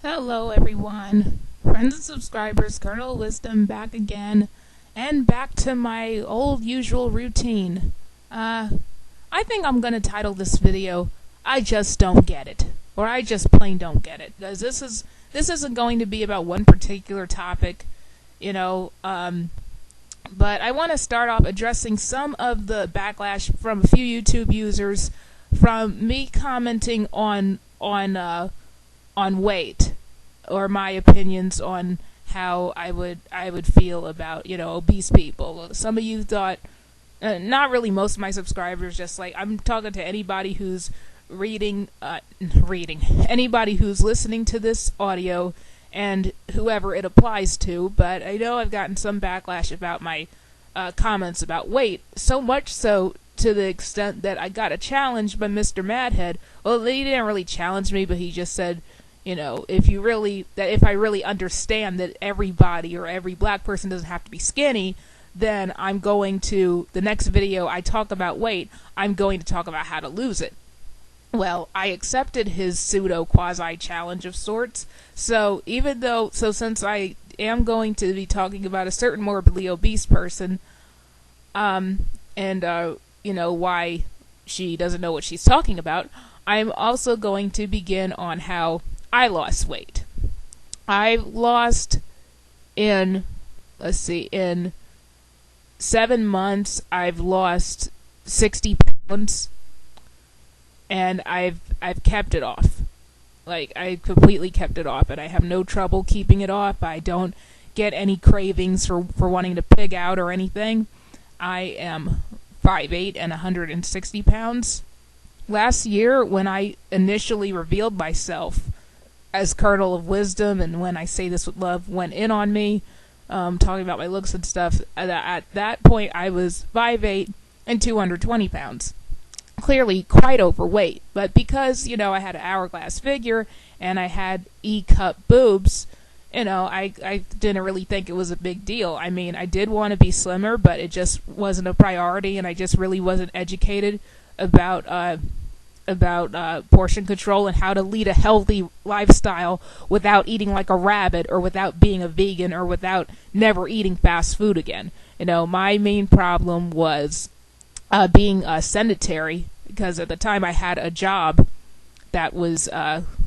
Hello everyone, friends and subscribers, Colonel Wisdom back again, and back to my old usual routine. I think I'm gonna title this video, I Just Don't Get It, or I Just Plain Don't Get It, because this isn't going to be about one particular topic, but I want to start off addressing some of the backlash from a few YouTube users from me commenting on weight, or my opinions on how I would feel about obese people. Some of you thought, not really most of my subscribers, just like I'm talking to anybody who's anybody who's listening to this audio and whoever it applies to. But I know I've gotten some backlash about my comments about weight, so much so to the extent that I got a challenge by Mr. Madhead. Well, he didn't really challenge me, but he just said, if I really understand that everybody or every black person doesn't have to be skinny, then I'm going to, the next video I talk about weight, I'm going to talk about how to lose it. Well, I accepted his pseudo quasi challenge of sorts. So since I am going to be talking about a certain morbidly obese person, why she doesn't know what she's talking about, I'm also going to begin on how I lost weight. I lost in 7 months, I've lost 60 pounds, and I've kept it off. Like, I completely kept it off, and I have no trouble keeping it off. I don't get any cravings for wanting to pig out or anything. I am 5'8" and 160 pounds. Last year, when I initially revealed myself as Colonel of Wisdom, and when I say this with love, went in on me, talking about my looks and stuff, at that point I was 5'8" and 220 pounds. Clearly quite overweight, but because, I had an hourglass figure and I had E-cup boobs, I didn't really think it was a big deal. I mean, I did want to be slimmer, but it just wasn't a priority, and I just really wasn't educated about portion control and how to lead a healthy lifestyle without eating like a rabbit, or without being a vegan, or without never eating fast food again. My main problem was being sedentary, because at the time I had a job that was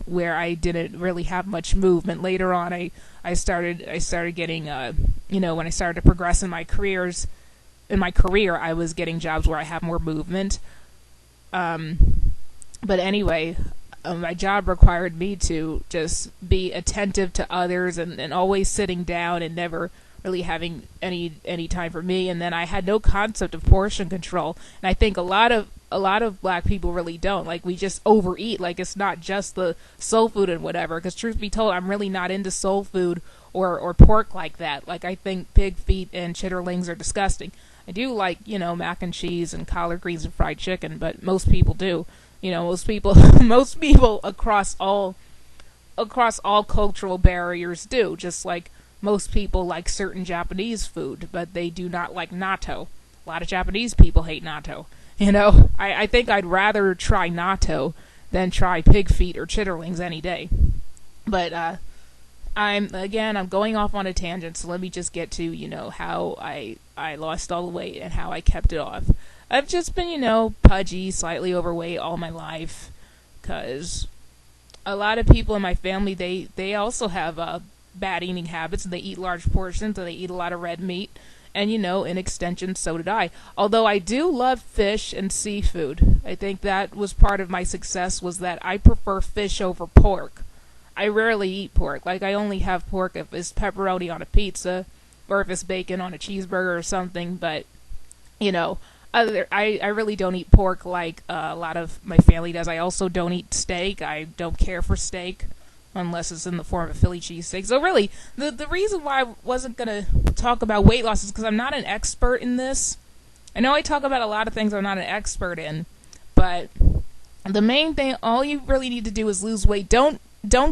where I didn't really have much movement. Later on, I started getting when I started to progress in my career, I was getting jobs where I have more movement. But anyway, my job required me to just be attentive to others, and always sitting down and never really having any time for me. And then I had no concept of portion control, and I think a lot of black people really don't. Like, we just overeat. Like, it's not just the soul food and whatever, because truth be told, I'm really not into soul food or pork like that. Like, I think pig feet and chitterlings are disgusting. I do like, mac and cheese and collard greens and fried chicken, but most people do. Most people across all cultural barriers do. Just like most people like certain Japanese food, but they do not like natto. A lot of Japanese people hate natto. I think I'd rather try natto than try pig feet or chitterlings any day. But I'm going off on a tangent, so let me just get to, how I lost all the weight and how I kept it off. I've just been, pudgy, slightly overweight all my life, because a lot of people in my family, they also have bad eating habits, and they eat large portions, and they eat a lot of red meat, and, in extension, so did I. Although I do love fish and seafood. I think that was part of my success, was that I prefer fish over pork. I rarely eat pork. Like, I only have pork if it's pepperoni on a pizza, or if it's bacon on a cheeseburger or something, but, I really don't eat pork like a lot of my family does. I also don't eat steak. I don't care for steak unless it's in the form of Philly cheesesteak. So really, the reason why I wasn't going to talk about weight loss is because I'm not an expert in this. I know I talk about a lot of things I'm not an expert in, but the main thing, all you really need to do is lose weight. Don't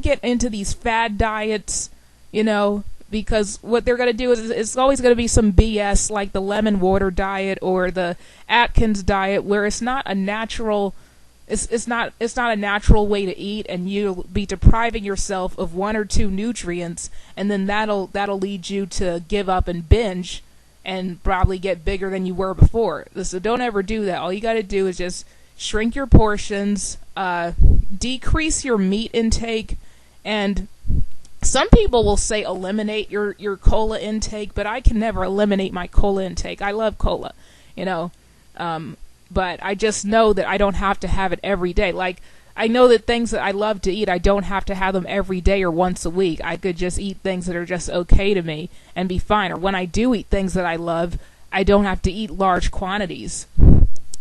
get into these fad diets, because what they're going to do is it's always going to be some BS, like the lemon water diet or the Atkins diet, where it's not a natural it's not a natural way to eat, and you'll be depriving yourself of one or two nutrients, and then that'll lead you to give up and binge and probably get bigger than you were before. So don't ever do that. All you got to do is just shrink your portions, decrease your meat intake, and some people will say eliminate your cola intake, but I can never eliminate my cola intake. I love cola, you know. But I just know that I don't have to have it every day. Like, I know that things that I love to eat, I don't have to have them every day or once a week. I could just eat things that are just okay to me and be fine. Or when I do eat things that I love, I don't have to eat large quantities.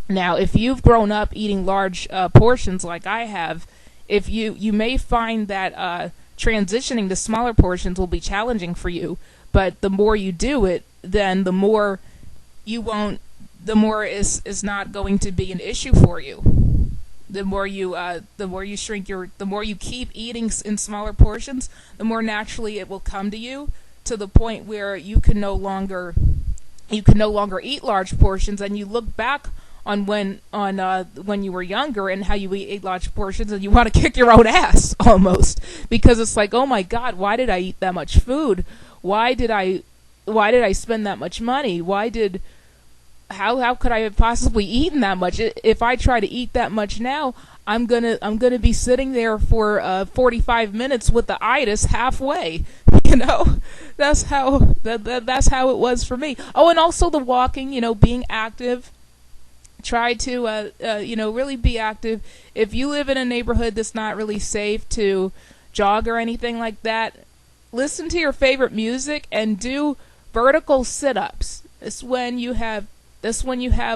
Now, if you've grown up eating large portions like I have, if you may find that transitioning to smaller portions will be challenging for you. But the more you do it, then the more you won't. The more is not going to be an issue for you. The more you shrink the more you keep eating in smaller portions, the more naturally it will come to you, to the point where you can no longer eat large portions, and you look back on when you were younger and how you ate large portions, and you want to kick your own ass almost, because it's like, oh my God, why did I eat that much food? Why did I spend that much money? How could I have possibly eaten that much? If I try to eat that much now, I'm gonna be sitting there for 45 minutes with the itis halfway. You know, that's how it was for me. Oh, and also the walking. You know, being active. Try to really be active. If you live in a neighborhood that's not really safe to jog or anything like that, listen to your favorite music and do vertical sit-ups. It's when you have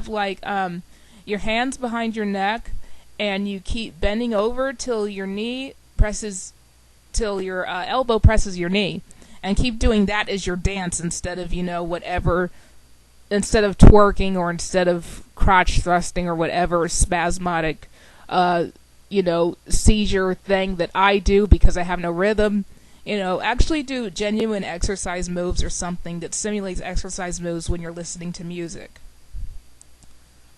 like your hands behind your neck, and you keep bending over till your elbow presses your knee, and keep doing that as your dance instead of instead of twerking, or instead of crotch thrusting, or whatever spasmodic seizure thing that I do because I have no rhythm. Actually do genuine exercise moves, or something that simulates exercise moves when you're listening to music.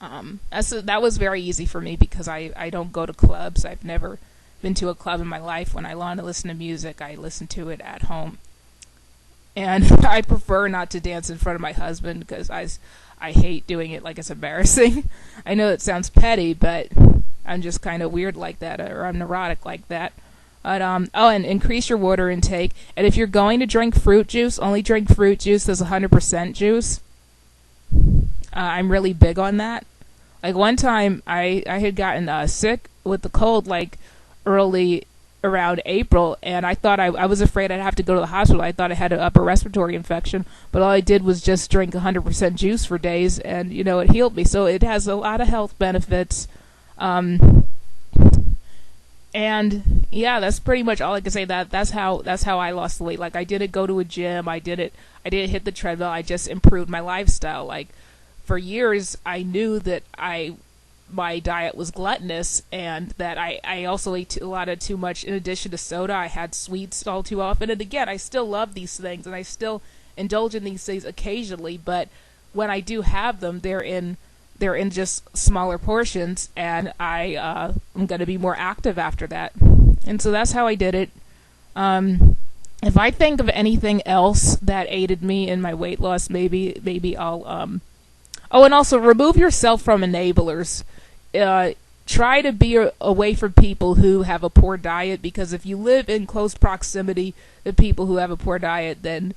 That was very easy for me because I don't go to clubs. I've never been to a club in my life. When I want to listen to music, I listen to it at home. And I prefer not to dance in front of my husband because I hate doing it, like it's embarrassing. I know it sounds petty, but I'm just kind of weird like that, or I'm neurotic like that. But, and increase your water intake. And if you're going to drink fruit juice, only drink fruit juice that's 100% juice. I'm really big on that. Like, one time I had gotten sick with the cold, like early around April, and I thought I was afraid I'd have to go to the hospital. I thought I had an upper respiratory infection, but all I did was just drink 100% juice for days, and it healed me. So it has a lot of health benefits. And yeah, that's pretty much all I can say. That's how I lost the weight. Like, I didn't go to a gym. I didn't hit the treadmill. I just improved my lifestyle. Like, for years, I knew that my diet was gluttonous, and that I also ate a lot of too much. In addition to soda, I had sweets all too often. And again, I still love these things, and I still indulge in these things occasionally. But when I do have them, they're in just smaller portions, and I'm going to be more active after that. And so that's how I did it. If I think of anything else that aided me in my weight loss, maybe I'll... Oh, and also remove yourself from enablers. Try to be away from people who have a poor diet, because if you live in close proximity to people who have a poor diet, then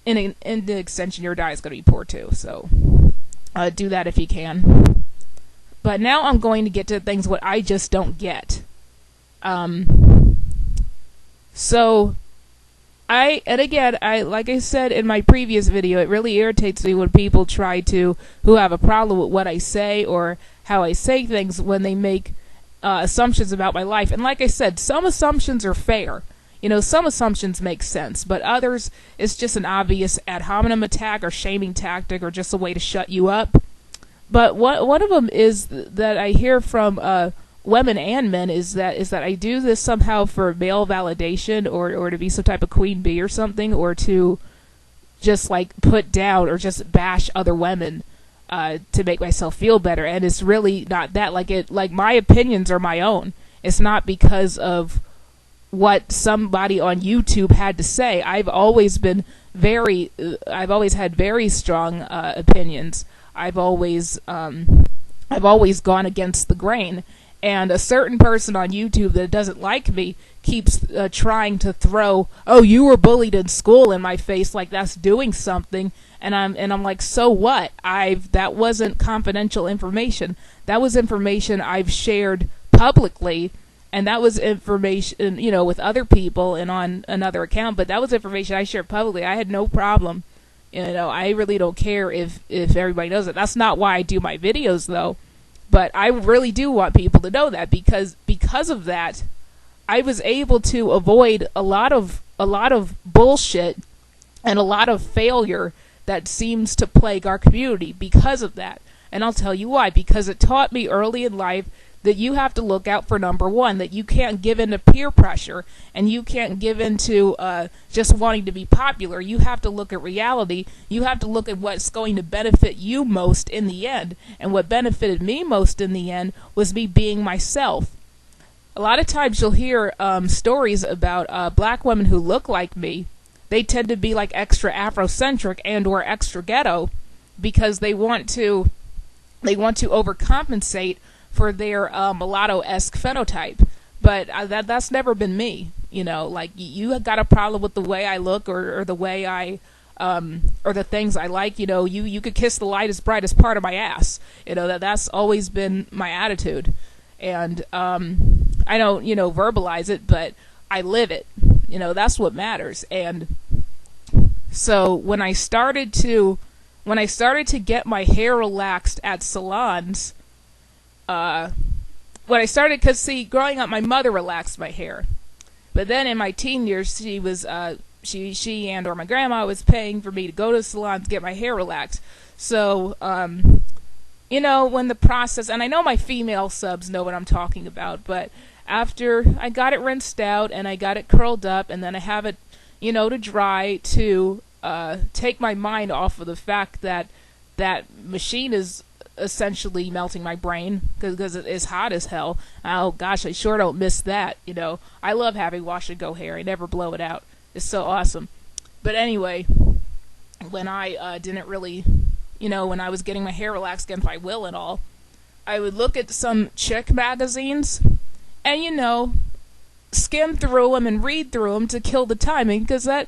in the extension, your diet's going to be poor too. So do that if you can. But now I'm going to get to things what I just don't get. So like I said in my previous video, it really irritates me when people who have a problem with what I say or how I say things, when they make assumptions about my life. And like I said, some assumptions are fair. Some assumptions make sense, but others, it's just an obvious ad hominem attack or shaming tactic, or just a way to shut you up. But one of them is that I hear from women and men is that I do this somehow for male validation, or to be some type of queen bee or something, or to just like put down or just bash other women. to make myself feel better, and it's really not that. Like my opinions are my own. It's not because of what somebody on YouTube had to say. I've always had very strong opinions. I've always gone against the grain. And a certain person on YouTube that doesn't like me keeps trying to throw, "Oh, you were bullied in school," in my face, like that's doing something. And I'm like, so what? That wasn't confidential information. That was information I've shared publicly, and that was information, with other people and on another account. But that was information I shared publicly. I had no problem. I really don't care if everybody knows it. That's not why I do my videos, though. But I really do want people to know that, because of that, I was able to avoid a lot of bullshit and a lot of failure that seems to plague our community because of that. And I'll tell you why. Because it taught me early in life that you have to look out for number one, that you can't give in to peer pressure, and you can't give in to just wanting to be popular. You have to look at reality. You have to look at what's going to benefit you most in the end. And what benefited me most in the end was me being myself. A lot of times you'll hear stories about black women who look like me. They tend to be like extra Afrocentric and or extra ghetto because they want to overcompensate for their mulatto-esque phenotype. But that's never been me. Like you got a problem with the way I look or the way I or the things I like. You could kiss the lightest, brightest part of my ass. That's always been my attitude. And I don't verbalize it, but I live it. That's what matters. And so when I started to get my hair relaxed at salons, because see, growing up, my mother relaxed my hair, but then in my teen years, she and or my grandma was paying for me to go to salons to get my hair relaxed. So, when the process, and I know my female subs know what I'm talking about, but after I got it rinsed out and I got it curled up, and then I have it, to dry, to take my mind off of the fact that that machine is essentially melting my brain because it is hot as hell. Oh gosh, I sure don't miss that. I love having wash and go hair. I never blow it out. It's so awesome. But anyway, when I didn't really, when I was getting my hair relaxed against my will and all, I would look at some chick magazines and skim through them and read through them to kill the timing, because it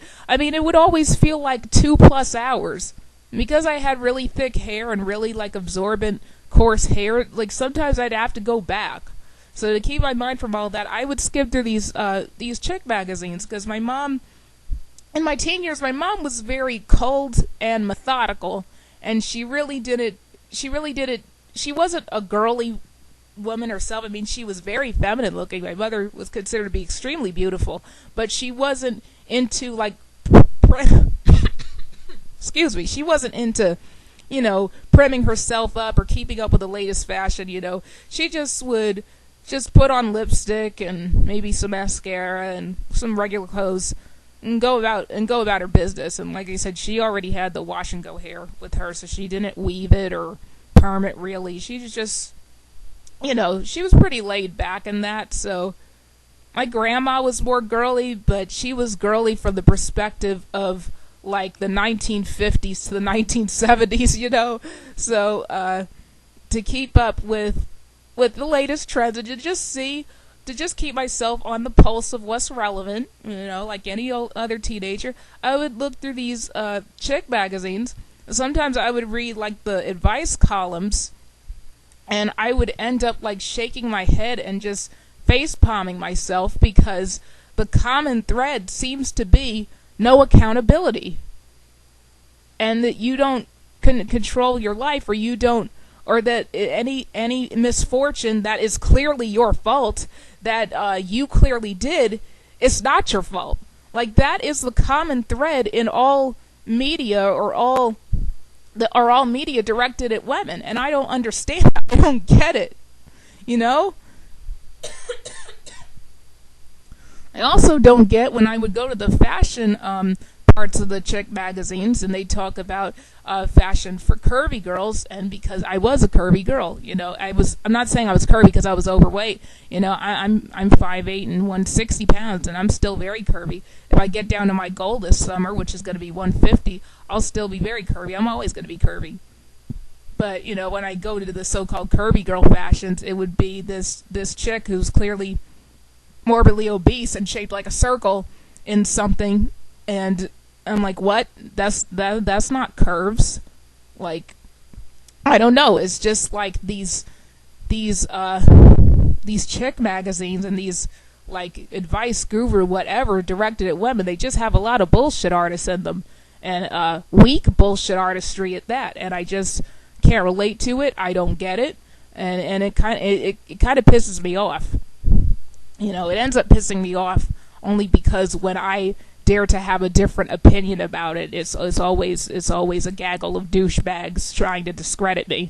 would always feel like 2+ hours. Because I had really thick hair and really absorbent, coarse hair, sometimes I'd have to go back. So to keep my mind from all that, I would skim through these chick magazines, because my mom, in my teen years, my mom was very cold and methodical, and she wasn't a girly woman herself. She was very feminine looking. My mother was considered to be extremely beautiful, but she wasn't into excuse me, she wasn't into, primming herself up or keeping up with the latest fashion. She just would put on lipstick and maybe some mascara and some regular clothes and go about her business. And like I said, she already had the wash and go hair with her, so she didn't weave it or perm it really. She was just, she was pretty laid back in that. So my grandma was more girly, but she was girly from the perspective of the 1950s to the 1970s, So to keep up with the latest trends and to just keep myself on the pulse of what's relevant, like any other teenager, I would look through these chick magazines. Sometimes I would read the advice columns, and I would end up shaking my head and just face palming myself, because the common thread seems to be no accountability, and that you don't control your life, or that any misfortune that is clearly your fault, that you clearly did, it's not your fault. That is the common thread in all media, or all media directed at women, and I don't understand. I don't get it. I also don't get when I would go to the fashion parts of the chick magazines, and they talk about fashion for curvy girls. And because I was a curvy girl, I'm not saying I was curvy because I was overweight. I'm 5'8" and 160 pounds, and I'm still very curvy. If I get down to my goal this summer, which is going to be 150, I'll still be very curvy. I'm always going to be curvy. But when I go to the so-called curvy girl fashions, it would be this chick who's clearly morbidly obese and shaped like a circle in something, and I'm like, what? That's not curves. Like, I don't know. It's just like these chick magazines and these like advice guru whatever directed at women. They just have a lot of bullshit artists in them, and weak bullshit artistry at that. And I just can't relate to it. I don't get it, and it kind of pisses me off. It ends up pissing me off only because when I dare to have a different opinion about it, it's always a gaggle of douchebags trying to discredit me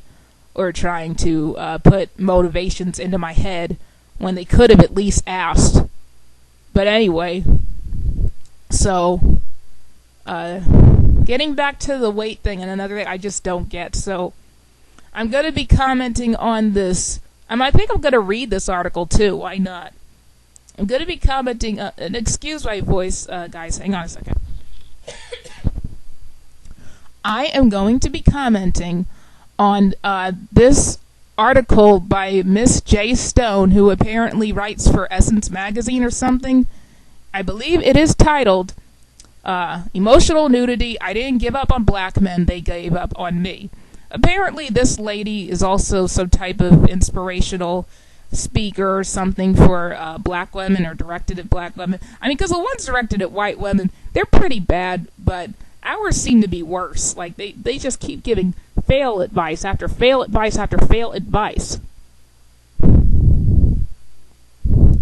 or trying to put motivations into my head when they could have at least asked. But anyway, so getting back to the weight thing, and another thing I just don't get. So I'm going to be commenting on this. I think I'm going to read this article too. Why not? I'm going to be commenting, and excuse my voice, guys, hang on a second. I am going to be commenting on this article by Miss J. Stone, who apparently writes for Essence Magazine or something. I believe it is titled, Emotional Nudity, I Didn't Give Up on Black Men, They Gave Up on Me. Apparently this lady is also some type of inspirational speaker or something for black women, or directed at black women. I mean, because the ones directed at white women, they're pretty bad, but ours seem to be worse. Like, they just keep giving fail advice after fail advice after fail advice.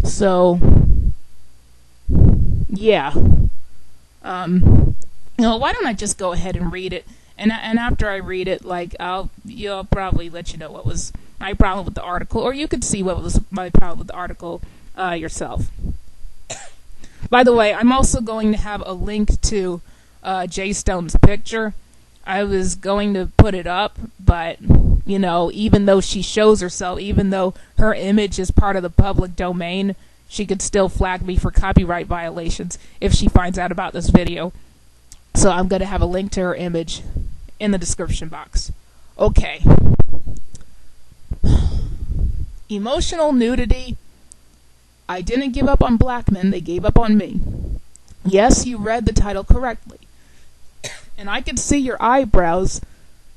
So, yeah. Why don't I just go ahead and read it? And after I read it, like, I'll probably let you know what was my problem with the article, or you could see what was my problem with the article yourself. By the way, I'm also going to have a link to J. Stone's picture. I was going to put it up, but, even though she shows herself, even though her image is part of the public domain, she could still flag me for copyright violations if she finds out about this video. So I'm going to have a link to her image in the description box. Okay. Emotional nudity. I didn't give up on black men, they gave up on me. Yes, you read the title correctly. And I can see your eyebrows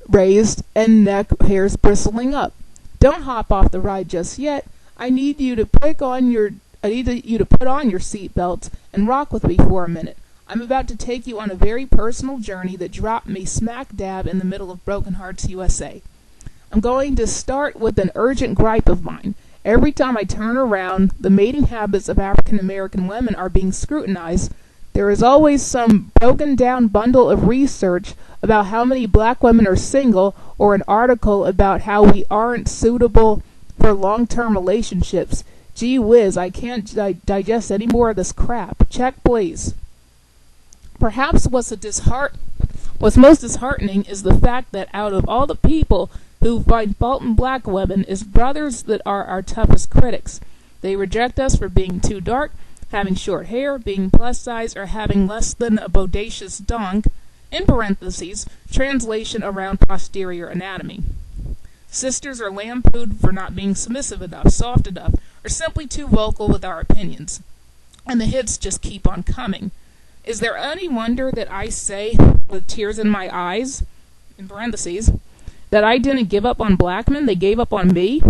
raised and neck hairs bristling up. Don't hop off the ride just yet. I need you to put on your seatbelt and rock with me for a minute. I'm about to take you on a very personal journey that dropped me smack dab in the middle of Broken Hearts, USA. I'm going to start with an urgent gripe of mine. Every time I turn around, the mating habits of African American women are being scrutinized. There is always some broken down bundle of research about how many black women are single, or an article about how we aren't suitable for long-term relationships. Gee whiz, I can't digest any more of this crap. Check, please. Perhaps what's most disheartening is the fact that out of all the people who find fault in black women is brothers that are our toughest critics. They reject us for being too dark, having short hair, being plus size, or having less than a bodacious donk, in parentheses, translation around posterior anatomy. Sisters are lampooned for not being submissive enough, soft enough, or simply too vocal with our opinions. And the hits just keep on coming. Is there any wonder that I say, with tears in my eyes, in parentheses, that I didn't give up on black men, they gave up on me?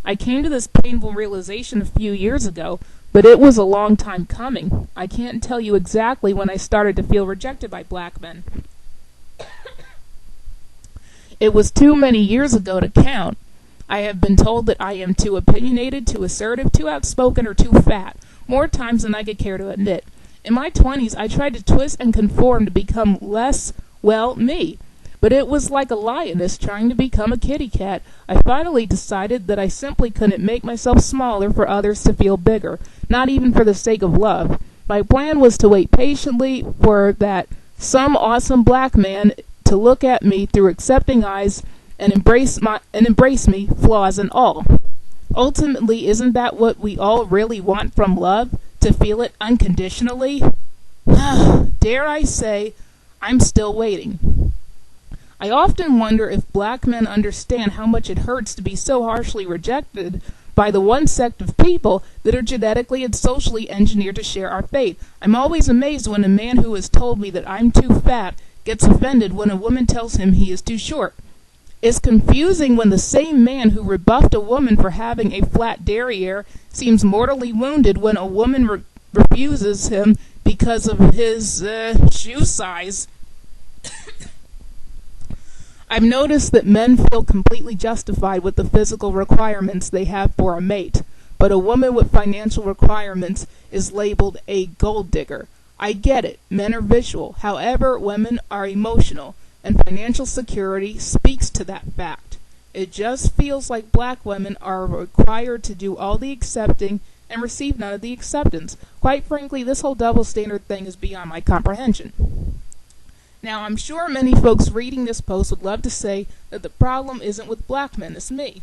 I came to this painful realization a few years ago, but it was a long time coming. I can't tell you exactly when I started to feel rejected by black men. It was too many years ago to count. I have been told that I am too opinionated, too assertive, too outspoken, or too fat, more times than I could care to admit. In my 20s, I tried to twist and conform to become less, well, me. But it was like a lioness trying to become a kitty cat. I finally decided that I simply couldn't make myself smaller for others to feel bigger, not even for the sake of love. My plan was to wait patiently for that some awesome black man to look at me through accepting eyes and embrace me, flaws and all. Ultimately, isn't that what we all really want from love? To feel it unconditionally? Dare I say, I'm still waiting. I often wonder if black men understand how much it hurts to be so harshly rejected by the one sect of people that are genetically and socially engineered to share our fate. I'm always amazed when a man who has told me that I'm too fat gets offended when a woman tells him he is too short. It's confusing when the same man who rebuffed a woman for having a flat derriere seems mortally wounded when a woman refuses him because of his shoe size. I've noticed that men feel completely justified with the physical requirements they have for a mate, but a woman with financial requirements is labeled a gold digger. I get it, men are visual. However, women are emotional, and financial security speaks to that fact. It just feels like black women are required to do all the accepting and receive none of the acceptance. Quite frankly, this whole double standard thing is beyond my comprehension. Now, I'm sure many folks reading this post would love to say that the problem isn't with black men, it's me.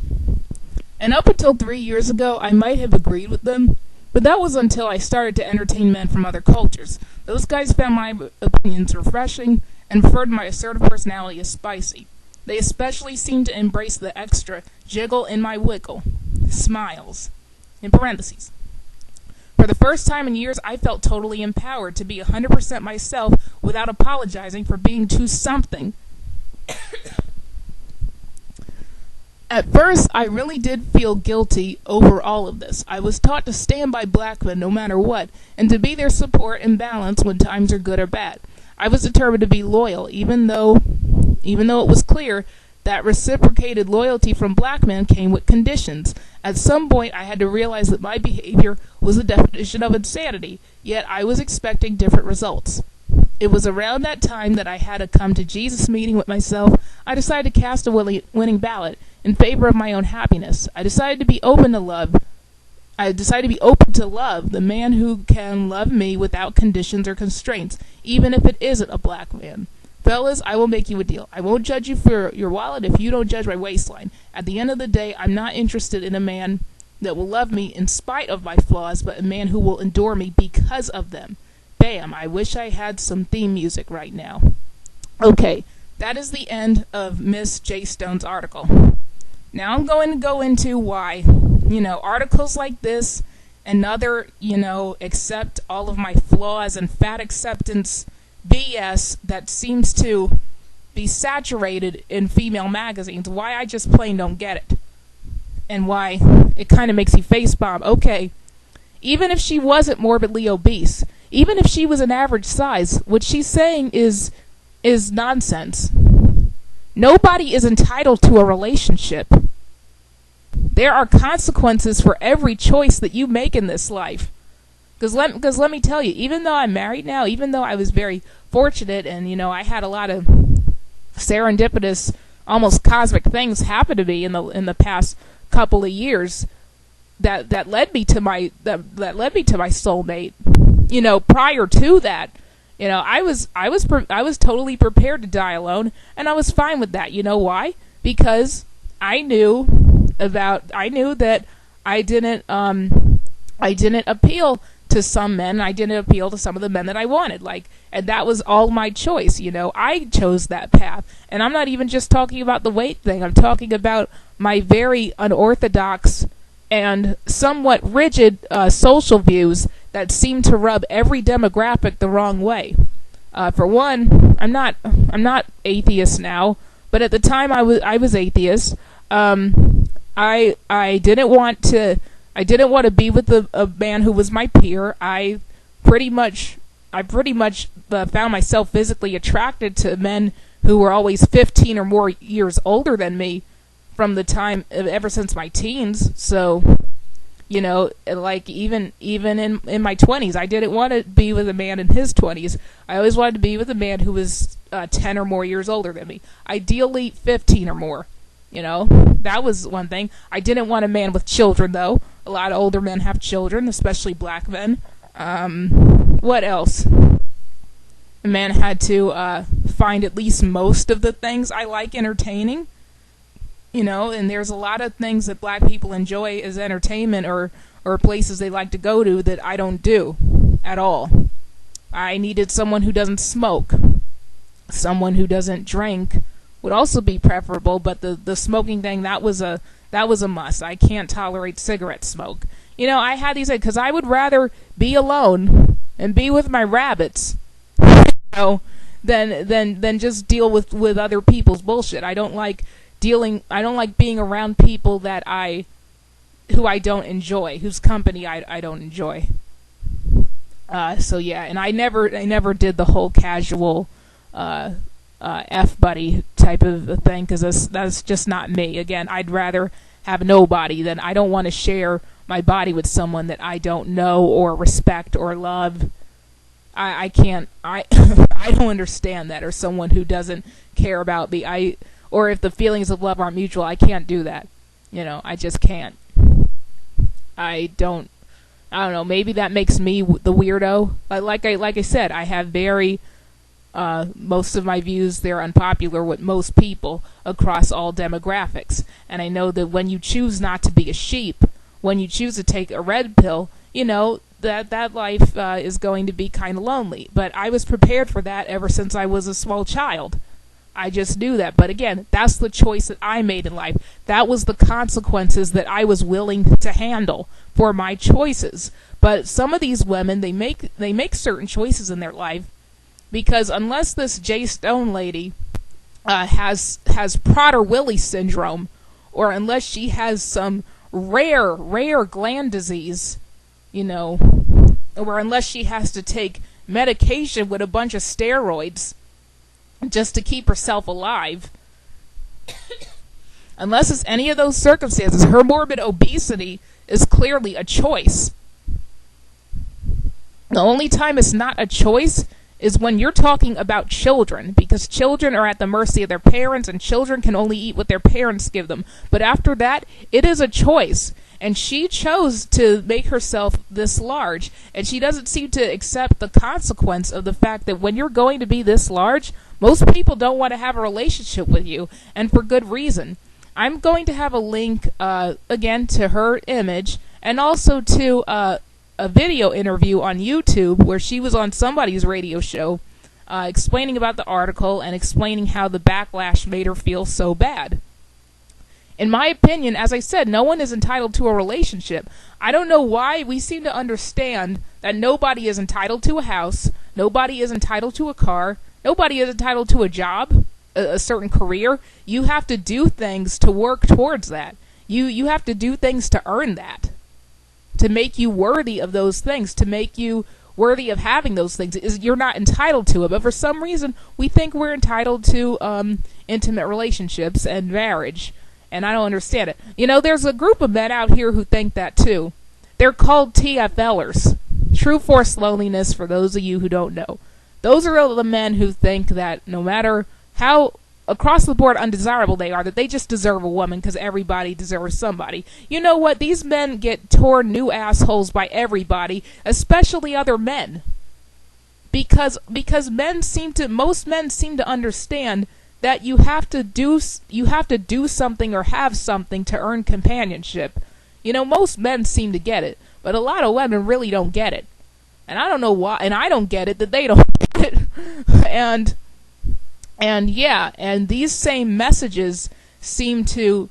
And up until 3 years ago, I might have agreed with them, but that was until I started to entertain men from other cultures. Those guys found my opinions refreshing and referred to my assertive personality as spicy. They especially seemed to embrace the extra jiggle in my wiggle. Smiles. In parentheses. For the first time in years, I felt totally empowered to be 100% myself without apologizing for being too something. At first, I really did feel guilty over all of this. I was taught to stand by black men no matter what, and to be their support and balance when times are good or bad. I was determined to be loyal, even though it was clear that reciprocated loyalty from black men came with conditions. At some point, I had to realize that my behavior was the definition of insanity, yet I was expecting different results. It was around that time that I had a come to Jesus meeting with myself. I decided to cast a winning ballot in favor of my own happiness. I decided to be open to love, the man who can love me without conditions or constraints, even if it isn't a black man. Fellas, I will make you a deal. I won't judge you for your wallet if you don't judge my waistline. At the end of the day, I'm not interested in a man that will love me in spite of my flaws, but a man who will endure me because of them. Bam, I wish I had some theme music right now. Okay, that is the end of Miss J. Stone's article. Now I'm going to go into why, articles like this and other, accept all of my flaws and fat acceptance BS that seems to be saturated in female magazines, why I just plain don't get it. And why it kind of makes you facepalm. Okay, even if she wasn't morbidly obese, even if she was an average size, what she's saying is nonsense. Nobody is entitled to a relationship. There are consequences for every choice that you make in this life. Because let me tell you, even though I'm married now, even though I was very fortunate and, I had a lot of serendipitous, almost cosmic things happen to me in the past couple of years that led me to my soulmate. Prior to that, I was totally prepared to die alone, and I was fine with that. You know why? Because I knew that I didn't appeal to some men. I didn't appeal to some of the men that I wanted, and that was all my choice. I chose that path, and I'm not even just talking about the weight thing. I'm talking about my very unorthodox and somewhat rigid social views that seem to rub every demographic the wrong way. For one, I'm not atheist now, but at the time I was atheist. I didn't want to be with a man who was my peer. I pretty much found myself physically attracted to men who were always 15 or more years older than me from the time ever since my teens. So, even in my 20s, I didn't want to be with a man in his 20s. I always wanted to be with a man who was 10 or more years older than me. Ideally 15 or more. That was one thing. I didn't want a man with children, though. A lot of older men have children, especially black men. What else? A man had to find at least most of the things I like entertaining. And there's a lot of things that black people enjoy as entertainment or places they like to go to that I don't do at all. I needed someone who doesn't smoke. Someone who doesn't drink would also be preferable, but the smoking thing, that was a must. I can't tolerate cigarette smoke. I had these because I would rather be alone and be with my rabbits, than just deal with other people's bullshit. I don't like being around people who I don't enjoy, whose company I don't enjoy. So yeah, and I never did the whole casual F buddy type of thing, because that's just not me. Again, I'd rather have nobody than I don't want to share my body with someone that I don't know or respect or love. I can't. I don't understand that, or someone who doesn't care about me. Or if the feelings of love aren't mutual, I can't do that. I just can't. I don't know. Maybe that makes me the weirdo. Like I said, I have most of my views, they're unpopular with most people across all demographics. And I know that when you choose not to be a sheep, when you choose to take a red pill, that life is going to be kind of lonely. But I was prepared for that ever since I was a small child. I just knew that. But again, that's the choice that I made in life. That was the consequences that I was willing to handle for my choices. But some of these women, they make certain choices in their life, because unless this Jay Stone lady has Prader-Willi syndrome, or unless she has some rare gland disease, or unless she has to take medication with a bunch of steroids just to keep herself alive, unless it's any of those circumstances, her morbid obesity is clearly a choice. The only time it's not a choice is when you're talking about children, because children are at the mercy of their parents, and children can only eat what their parents give them. But after that, it is a choice. And she chose to make herself this large, and she doesn't seem to accept the consequence of the fact that when you're going to be this large, most people don't want to have a relationship with you, and for good reason. I'm going to have a link, again, to her image, and also to a video interview on YouTube where she was on somebody's radio show explaining about the article and explaining how the backlash made her feel so bad. In my opinion, as I said, no one is entitled to a relationship. I don't know why we seem to understand that nobody is entitled to a house, nobody is entitled to a car, nobody is entitled to a job, a certain career. You have to do things to work towards that. You have to do things to earn that, to make you worthy of those things, to make you worthy of having those things. You're not entitled to it, but for some reason we think we're entitled to intimate relationships and marriage. And I don't understand it. There's a group of men out here who think that too. They're called TFLers. True Forced Loneliness, for those of you who don't know. Those are the men who think that no matter how across the board undesirable they are, that they just deserve a woman because everybody deserves somebody. You know what? These men get torn new assholes by everybody, especially other men. Because most men seem to understand that you have to do something or have something to earn companionship. Most men seem to get it, but a lot of women really don't get it. And I don't know why, and I don't get it that they don't get it. And these same messages seem to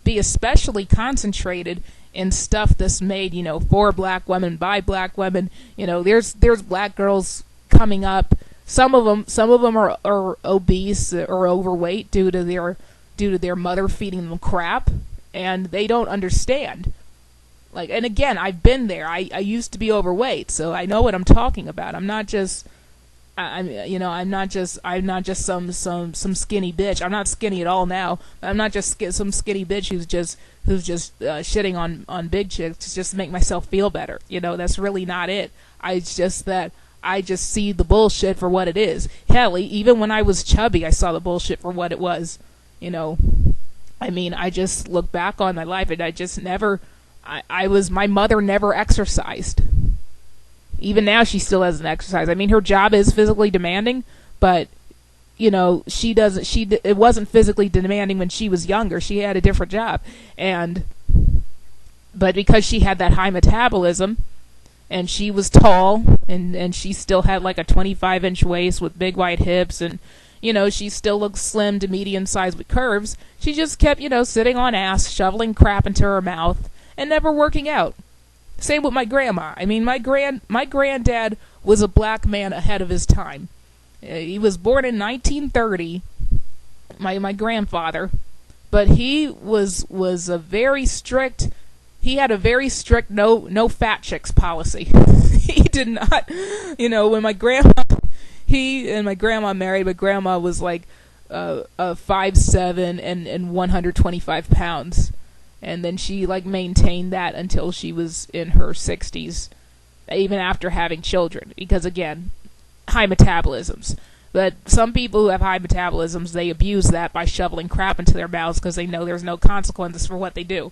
be especially concentrated in stuff that's made, for black women, by black women. There's black girls coming up. Some of them are obese or overweight due to their mother feeding them crap, and they don't understand. And again, I've been there. I used to be overweight, so I know what I'm talking about. I'm not just I'm not just some skinny bitch. I'm not skinny at all now. I'm not just some skinny bitch who's just shitting on big chicks just to make myself feel better. That's really not it. It's just that I just see the bullshit for what it is. Hell, even when I was chubby, I saw the bullshit for what it was. I just look back on my life and I just never, my mother never exercised. Even now, she still doesn't exercise. I mean, her job is physically demanding, but she doesn't. It wasn't physically demanding when she was younger. She had a different job, but because she had that high metabolism, and she was tall, and she still had like a 25-inch waist with big wide hips, and she still looked slim to medium sized with curves. She just kept sitting on ass, shoveling crap into her mouth, and never working out. Same with my grandma. I mean, my granddad was a black man ahead of his time. He was born in 1930. My grandfather, but he was a very strict. He had a very strict no fat chicks policy. He did not, when he and my grandma married. My grandma was like 5'7" and 125 pounds. And then she maintained that until she was in her 60s, even after having children, because again, high metabolisms. But some people who have high metabolisms, they abuse that by shoveling crap into their mouths because they know there's no consequences for what they do.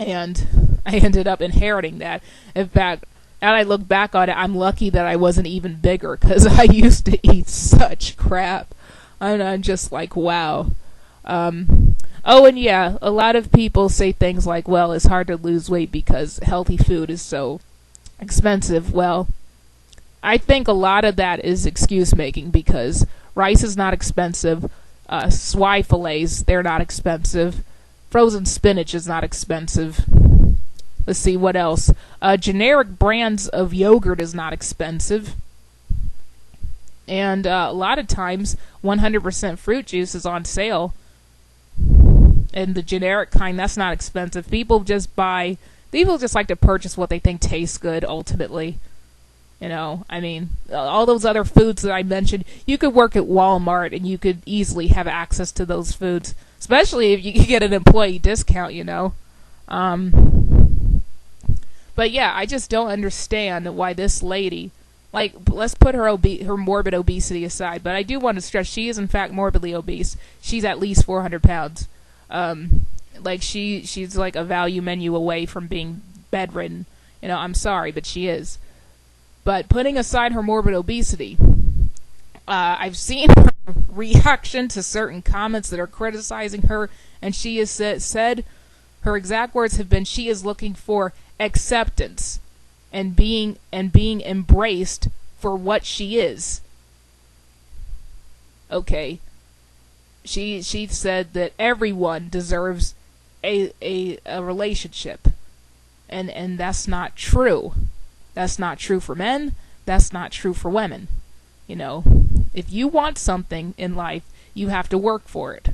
And I ended up inheriting that. In fact, and I look back on it, I'm lucky that I wasn't even bigger, because I used to eat such crap. And I'm just like, wow. Oh, and yeah, a lot of people say things like, well, it's hard to lose weight because healthy food is so expensive. Well, I think a lot of that is excuse making, because rice is not expensive, swai fillets, they're not expensive, frozen spinach is not expensive. Let's see, what else? Generic brands of yogurt is not expensive. And a lot of times, 100% fruit juice is on sale. And the generic kind, that's not expensive. People just like to purchase what they think tastes good, ultimately. I mean, all those other foods that I mentioned, you could work at Walmart and you could easily have access to those foods. Especially if you can get an employee discount, But yeah, I just don't understand why this lady, let's put her morbid obesity aside, but I do want to stress she is in fact morbidly obese. She's at least 400 pounds. She's like a value menu away from being bedridden. I'm sorry, but she is. But putting aside her morbid obesity, I've seen her reaction to certain comments that are criticizing her, and she has said her exact words have been she is looking for acceptance and being embraced for what she is. Okay. She said that everyone deserves a relationship, and that's not true. That's not true for men. That's not true for women. If you want something in life, you have to work for it.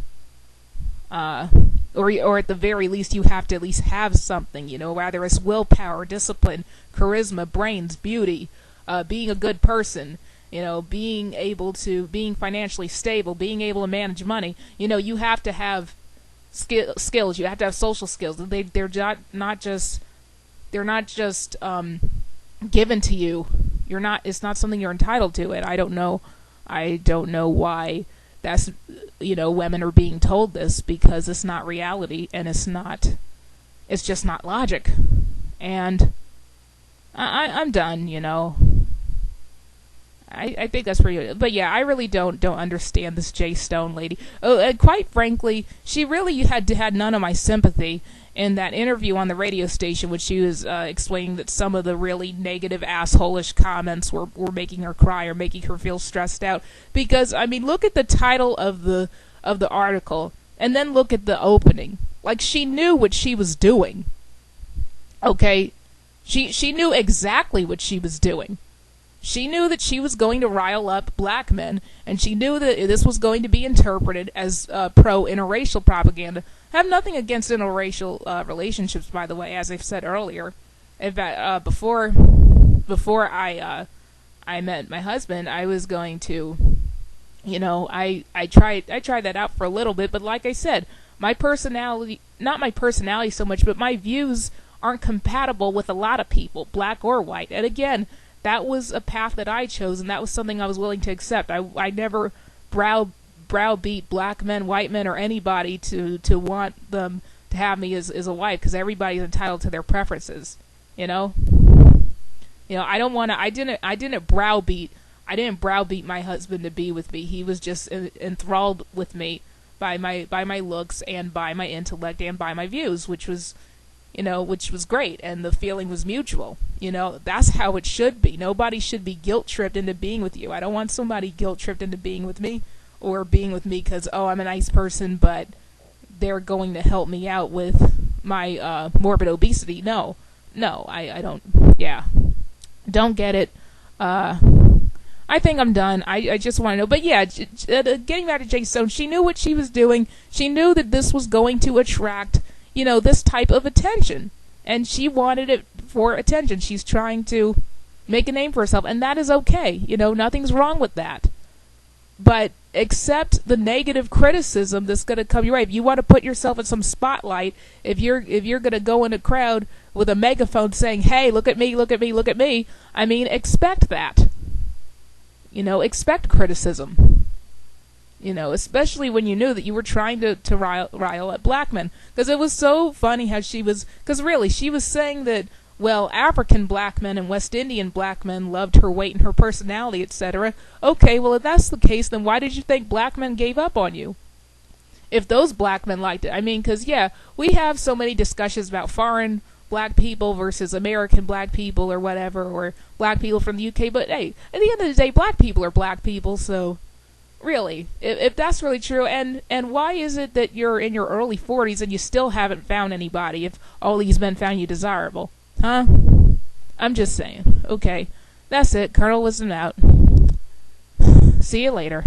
Or at the very least, you have to at least have something. Whether it's willpower, discipline, charisma, brains, beauty, being a good person. Being financially stable, being able to manage money. You have to have skills. You have to have social skills. They're not just given to you. It's not something you're entitled to. And I don't know why that's women are being told this, because it's not reality, and it's just not logic. And I'm done. I think that's pretty good. But yeah, I really don't understand this Jay Stone lady. Oh, and quite frankly, she really had none of my sympathy in that interview on the radio station, when she was explaining that some of the really negative, asshole-ish comments were making her cry or making her feel stressed out. Because, I mean, look at the title of the article, and then look at the opening. She knew what she was doing. Okay? She knew exactly what she was doing. She knew that she was going to rile up black men, and she knew that this was going to be interpreted as pro-interracial propaganda. I have nothing against interracial relationships, by the way, as I've said earlier. In fact, before I met my husband, I was going to, I tried that out for a little bit, but like I said, my personality, not my personality so much, but my views aren't compatible with a lot of people, black or white. And again, that was a path that I chose, and that was something I was willing to accept. I never browbeat black men, white men, or anybody to want them to have me as a wife, because everybody's entitled to their preferences, I don't want to. I didn't browbeat my husband to be with me. He was just enthralled with me by my looks and by my intellect and by my views, which was great, and the feeling was mutual. That's how it should be. Nobody should be guilt tripped into being with you. I don't want somebody guilt tripped into being with me, or being with me because, oh, I'm a nice person, but they're going to help me out with my morbid obesity. No, I don't. Yeah, don't get it. I think I'm done. I just want to know. But yeah, getting back to Jay Stone, she knew what she was doing. She knew that this was going to attract, this type of attention. And she wanted it for attention. She's trying to make a name for herself. And that is okay. Nothing's wrong with that. But accept the negative criticism that's going to come your way. If you want to put yourself in some spotlight, if you're going to go in a crowd with a megaphone saying, hey, look at me, look at me, look at me, I mean, expect that. Expect criticism. Especially when you knew that you were trying to rile up black men. Because it was so funny how she was saying that, well, African black men and West Indian black men loved her weight and her personality, etc. Okay, well, if that's the case, then why did you think black men gave up on you? If those black men liked it. I mean, because, yeah, we have so many discussions about foreign black people versus American black people or whatever, or black people from the UK, but hey, at the end of the day, black people are black people, so really, if that's really true, and why is it that you're in your early 40s and you still haven't found anybody if all these men found you desirable? Huh? I'm just saying. Okay, that's it. Colonel Wisdom out. See you later.